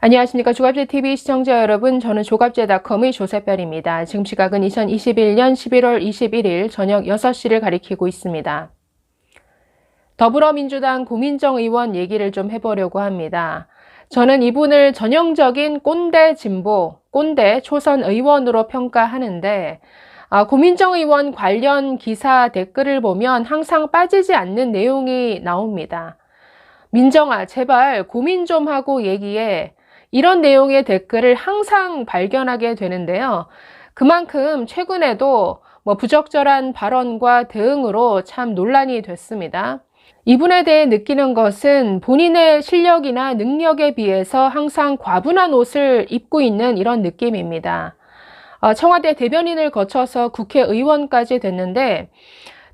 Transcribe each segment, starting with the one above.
안녕하십니까. 조갑제TV 시청자 여러분, 저는 조갑제닷컴의 조세별입니다. 지금 시각은 2021년 11월 21일 저녁 6시를 가리키고 있습니다. 더불어민주당 고민정 의원 얘기를 좀 해보려고 합니다. 저는 이분을 전형적인 꼰대 진보, 꼰대 초선 의원으로 평가하는데 고민정 의원 관련 기사 댓글을 보면 항상 빠지지 않는 내용이 나옵니다. 민정아, 제발 고민 좀 하고 얘기해. 이런 내용의 댓글을 항상 발견하게 되는데요. 그만큼 최근에도 부적절한 발언과 대응으로 참 논란이 됐습니다. 이분에 대해 느끼는 것은 본인의 실력이나 능력에 비해서 항상 과분한 옷을 입고 있는 이런 느낌입니다. 청와대 대변인을 거쳐서 국회의원까지 됐는데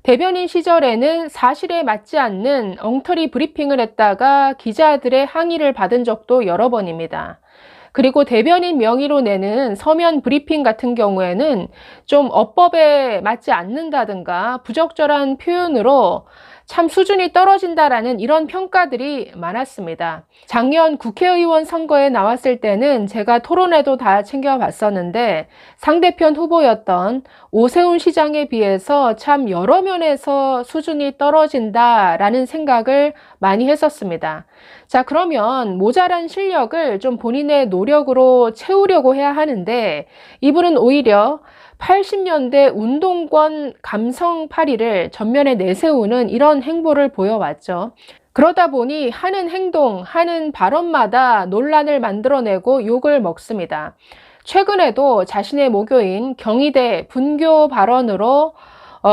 대변인 시절에는 사실에 맞지 않는 엉터리 브리핑을 했다가 기자들의 항의를 받은 적도 여러 번입니다. 그리고 대변인 명의로 내는 서면 브리핑 같은 경우에는 좀 어법에 맞지 않는다든가 부적절한 표현으로 참 수준이 떨어진다라는 이런 평가들이 많았습니다. 작년 국회의원 선거에 나왔을 때는 제가 토론회도 다 챙겨봤었는데 상대편 후보였던 오세훈 시장에 비해서 참 여러 면에서 수준이 떨어진다라는 생각을 많이 했었습니다. 자, 그러면 모자란 실력을 좀 본인의 노력으로 채우려고 해야 하는데 이분은 오히려 80년대 운동권 감성파리를 전면에 내세우는 이런 행보를 보여왔죠. 그러다 보니 하는 행동, 하는 발언마다 논란을 만들어내고 욕을 먹습니다. 최근에도 자신의 모교인 경희대 분교 발언으로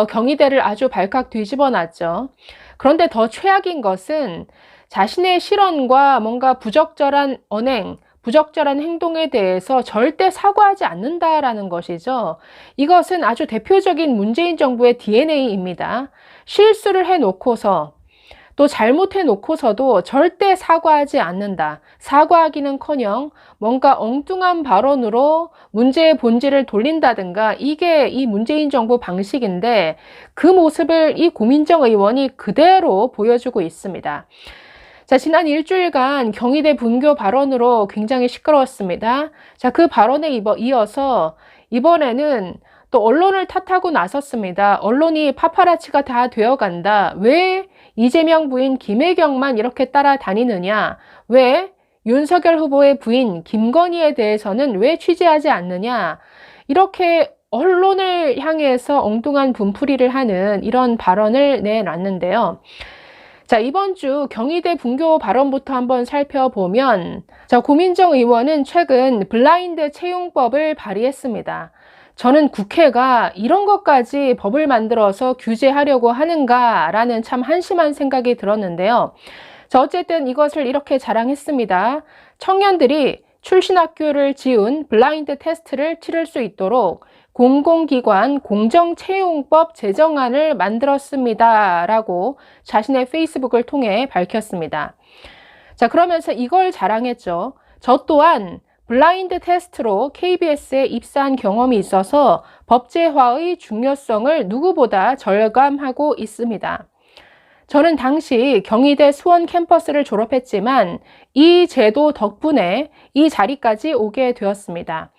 경희대를 아주 발칵 뒤집어 놨죠. 그런데 더 최악인 것은 자신의 실언과 뭔가 부적절한 언행, 부적절한 행동에 대해서 절대 사과하지 않는다라는 것이죠. 이것은 아주 대표적인 문재인 정부의 DNA입니다. 실수를 해놓고서 또 잘못해놓고서도 절대 사과하지 않는다. 사과하기는커녕 뭔가 엉뚱한 발언으로 문제의 본질을 돌린다든가 이게 이 문재인 정부 방식인데 그 모습을 이 고민정 의원이 그대로 보여주고 있습니다. 자, 지난 일주일간 경희대 분교 발언으로 굉장히 시끄러웠습니다. 자, 그 발언에 이어서 이번에는 또 언론을 탓하고 나섰습니다. 언론이 파파라치가 다 되어간다. 왜 이재명 부인 김혜경만 이렇게 따라다니느냐? 왜 윤석열 후보의 부인 김건희에 대해서는 왜 취재하지 않느냐? 이렇게 언론을 향해서 엉뚱한 분풀이를 하는 이런 발언을 내놨는데요. 자, 이번 주 경희대 분교 발언부터 한번 살펴보면 고민정 의원은 최근 블라인드 채용법을 발의했습니다. 저는 국회가 이런 것까지 법을 만들어서 규제하려고 하는가라는 참 한심한 생각이 들었는데요. 자, 어쨌든 이것을 이렇게 자랑했습니다. 청년들이 출신 학교를 지은 블라인드 테스트를 치를 수 있도록 공공기관 공정채용법 제정안을 만들었습니다. 라고 자신의 페이스북을 통해 밝혔습니다. 자, 그러면서 이걸 자랑했죠. 저 또한 블라인드 테스트로 KBS에 입사한 경험이 있어서 법제화의 중요성을 누구보다 절감하고 있습니다. 저는 당시 경희대 수원 캠퍼스를 졸업했지만 이 제도 덕분에 이 자리까지 오게 되었습니다.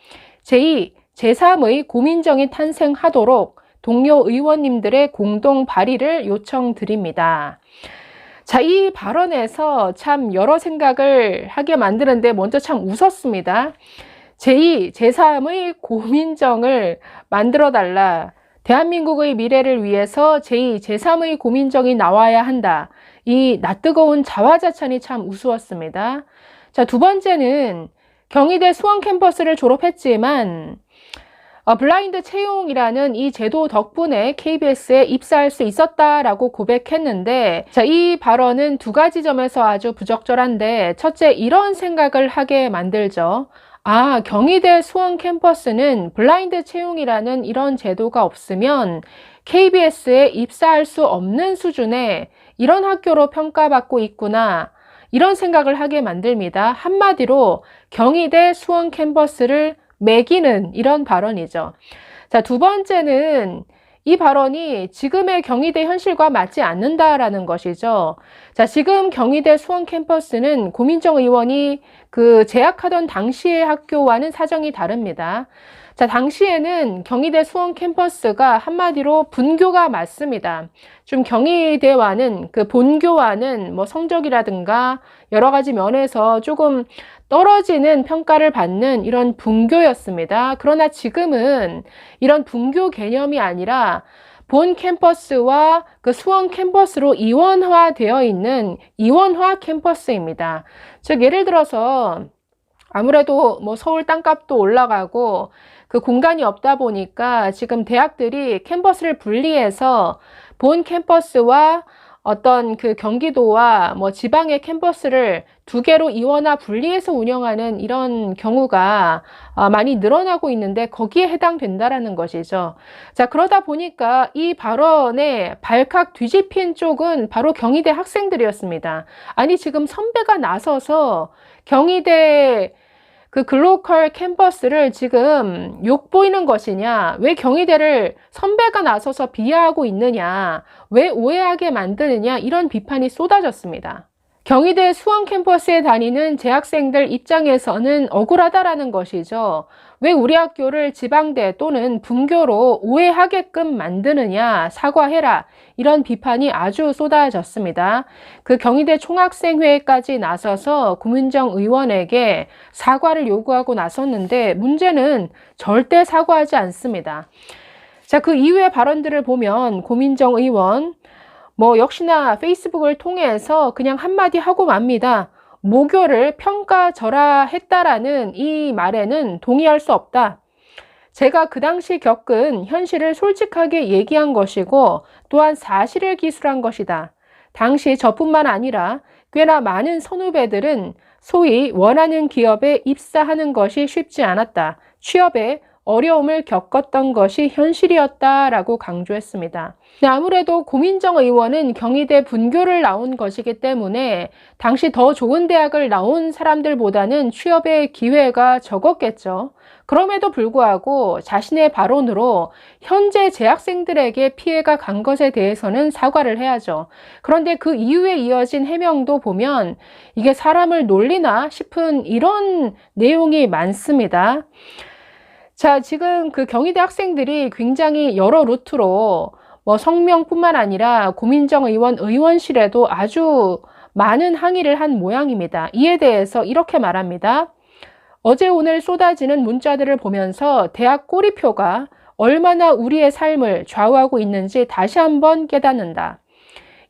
제2, 제3의 고민정이 탄생하도록 동료 의원님들의 공동 발의를 요청드립니다. 자, 이 발언에서 참 여러 생각을 하게 만드는데 먼저 참 웃었습니다. 제2, 제3의 고민정을 만들어달라. 대한민국의 미래를 위해서 제2, 제3의 고민정이 나와야 한다. 이 낯뜨거운 자화자찬이 참 우스웠습니다. 자, 두 번째는 경희대 수원 캠퍼스를 졸업했지만 블라인드 채용이라는 이 제도 덕분에 KBS에 입사할 수 있었다라고 고백했는데 자, 이 발언은 두 가지 점에서 아주 부적절한데 첫째, 이런 생각을 하게 만들죠. 경희대 수원 캠퍼스는 블라인드 채용이라는 이런 제도가 없으면 KBS에 입사할 수 없는 수준의 이런 학교로 평가받고 있구나. 이런 생각을 하게 만듭니다. 한마디로 경희대 수원 캠퍼스를 매기는 이런 발언이죠. 자, 두 번째는 이 발언이 지금의 경희대 현실과 맞지 않는다라는 것이죠. 자, 지금 경희대 수원 캠퍼스는 고민정 의원이 재학하던 당시의 학교와는 사정이 다릅니다. 자, 당시에는 경희대 수원 캠퍼스가 한마디로 분교가 맞습니다. 좀 경희대와는 본교와는 뭐 성적이라든가 여러 가지 면에서 조금 떨어지는 평가를 받는 이런 분교였습니다. 그러나 지금은 이런 분교 개념이 아니라 본 캠퍼스와 수원 캠퍼스로 이원화되어 있는 이원화 캠퍼스입니다. 즉, 예를 들어서 아무래도 뭐 서울 땅값도 올라가고 공간이 없다 보니까 지금 대학들이 캠퍼스를 분리해서 본 캠퍼스와 어떤 경기도와 뭐 지방의 캠퍼스를 두 개로 이원화 분리해서 운영하는 이런 경우가 많이 늘어나고 있는데 거기에 해당된다라는 것이죠. 자, 그러다 보니까 이 발언에 발칵 뒤집힌 쪽은 바로 경희대 학생들이었습니다. 아니, 지금 선배가 나서서 경희대 글로컬 캠퍼스를 지금 욕보이는 것이냐? 왜 경희대를 선배가 나서서 비하하고 있느냐? 왜 오해하게 만드느냐? 이런 비판이 쏟아졌습니다. 경희대 수원 캠퍼스에 다니는 재학생들 입장에서는 억울하다라는 것이죠. 왜 우리 학교를 지방대 또는 분교로 오해하게끔 만드느냐? 사과해라. 이런 비판이 아주 쏟아졌습니다. 경희대 총학생회까지 나서서 고민정 의원에게 사과를 요구하고 나섰는데 문제는 절대 사과하지 않습니다. 자, 그 이후의 발언들을 보면 고민정 의원 역시나 페이스북을 통해서 그냥 한마디 하고 맙니다. 모교를 평가절하했다라는 이 말에는 동의할 수 없다. 제가 그 당시 겪은 현실을 솔직하게 얘기한 것이고 또한 사실을 기술한 것이다. 당시 저뿐만 아니라 꽤나 많은 선후배들은 소위 원하는 기업에 입사하는 것이 쉽지 않았다. 취업에 어려움을 겪었던 것이 현실이었다라고 강조했습니다. 아무래도 고민정 의원은 경희대 분교를 나온 것이기 때문에 당시 더 좋은 대학을 나온 사람들보다는 취업의 기회가 적었겠죠. 그럼에도 불구하고 자신의 발언으로 현재 재학생들에게 피해가 간 것에 대해서는 사과를 해야죠. 그런데 그 이후에 이어진 해명도 보면 이게 사람을 놀리나 싶은 이런 내용이 많습니다. 자, 지금 경희대 학생들이 굉장히 여러 루트로 성명뿐만 아니라 고민정 의원 의원실에도 아주 많은 항의를 한 모양입니다. 이에 대해서 이렇게 말합니다. 어제 오늘 쏟아지는 문자들을 보면서 대학 꼬리표가 얼마나 우리의 삶을 좌우하고 있는지 다시 한번 깨닫는다.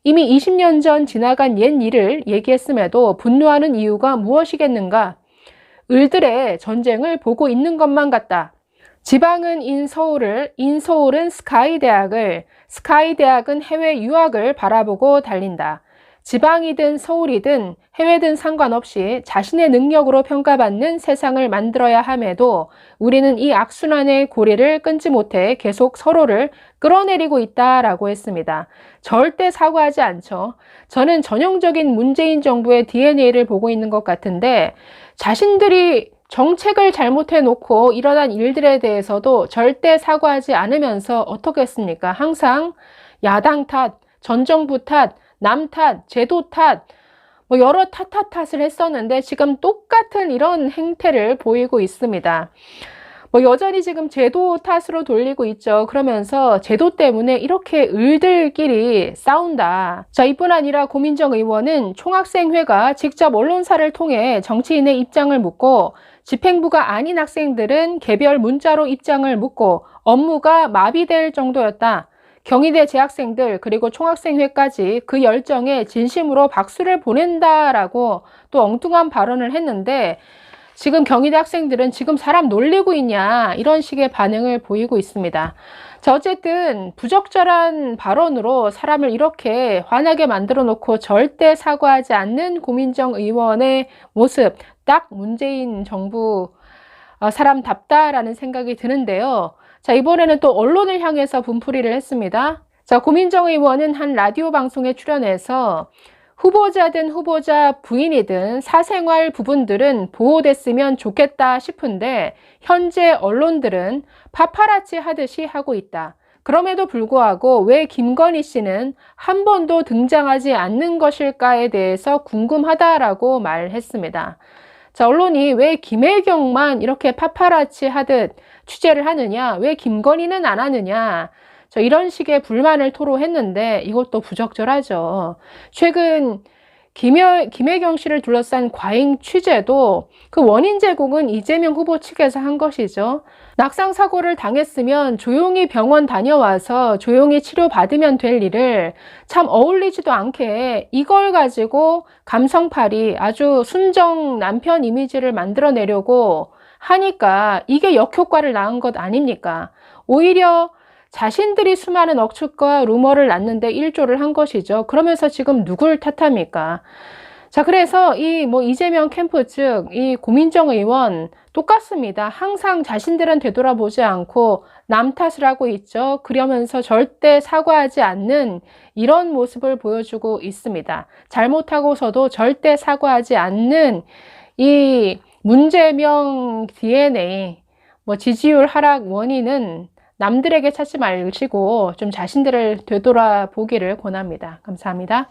이미 20년 전 지나간 옛 일을 얘기했음에도 분노하는 이유가 무엇이겠는가? 을들의 전쟁을 보고 있는 것만 같다. 지방은 인서울을, 인서울은 스카이대학을, 스카이대학은 해외 유학을 바라보고 달린다. 지방이든 서울이든 해외든 상관없이 자신의 능력으로 평가받는 세상을 만들어야 함에도 우리는 이 악순환의 고리를 끊지 못해 계속 서로를 끌어내리고 있다라고 했습니다. 절대 사과하지 않죠. 저는 전형적인 문재인 정부의 DNA를 보고 있는 것 같은데 자신들이 정책을 잘못해 놓고 일어난 일들에 대해서도 절대 사과하지 않으면서 어떻게 했습니까? 항상 야당 탓, 전 정부 탓, 남 탓, 제도 탓, 여러 탓을 했었는데 지금 똑같은 이런 행태를 보이고 있습니다. 여전히 지금 제도 탓으로 돌리고 있죠. 그러면서 제도 때문에 이렇게 을들끼리 싸운다. 자, 이뿐 아니라 고민정 의원은 총학생회가 직접 언론사를 통해 정치인의 입장을 묻고 집행부가 아닌 학생들은 개별 문자로 입장을 묻고 업무가 마비될 정도였다. 경희대 재학생들 그리고 총학생회까지 그 열정에 진심으로 박수를 보낸다라고 또 엉뚱한 발언을 했는데 지금 경희대 학생들은 지금 사람 놀리고 있냐 이런 식의 반응을 보이고 있습니다. 자, 어쨌든 부적절한 발언으로 사람을 이렇게 화나게 만들어 놓고 절대 사과하지 않는 고민정 의원의 모습 딱 문재인 정부 사람답다라는 생각이 드는데요. 자, 이번에는 또 언론을 향해서 분풀이를 했습니다. 자, 고민정 의원은 한 라디오 방송에 출연해서 후보자든 후보자 부인이든 사생활 부분들은 보호됐으면 좋겠다 싶은데 현재 언론들은 파파라치 하듯이 하고 있다. 그럼에도 불구하고 왜 김건희 씨는 한 번도 등장하지 않는 것일까에 대해서 궁금하다라고 말했습니다. 자, 언론이 왜 김혜경만 이렇게 파파라치 하듯 취재를 하느냐, 왜 김건희는 안 하느냐, 이런 식의 불만을 토로했는데 이것도 부적절하죠. 최근 김혜경 씨를 둘러싼 과잉 취재도 그 원인 제공은 이재명 후보 측에서 한 것이죠. 낙상 사고를 당했으면 조용히 병원 다녀와서 조용히 치료받으면 될 일을 참 어울리지도 않게 이걸 가지고 감성팔이 아주 순정 남편 이미지를 만들어내려고 하니까 이게 역효과를 낳은 것 아닙니까? 오히려 자신들이 수많은 억측과 루머를 낳는데 일조를 한 것이죠. 그러면서 지금 누굴 탓합니까? 자, 그래서 이재명 캠프 측, 이 고민정 의원 똑같습니다. 항상 자신들은 되돌아보지 않고 남 탓을 하고 있죠. 그러면서 절대 사과하지 않는 이런 모습을 보여주고 있습니다. 잘못하고서도 절대 사과하지 않는 이 문재명 DNA, 지지율 하락 원인은 남들에게 찾지 마시고 좀 자신들을 되돌아보기를 권합니다. 감사합니다.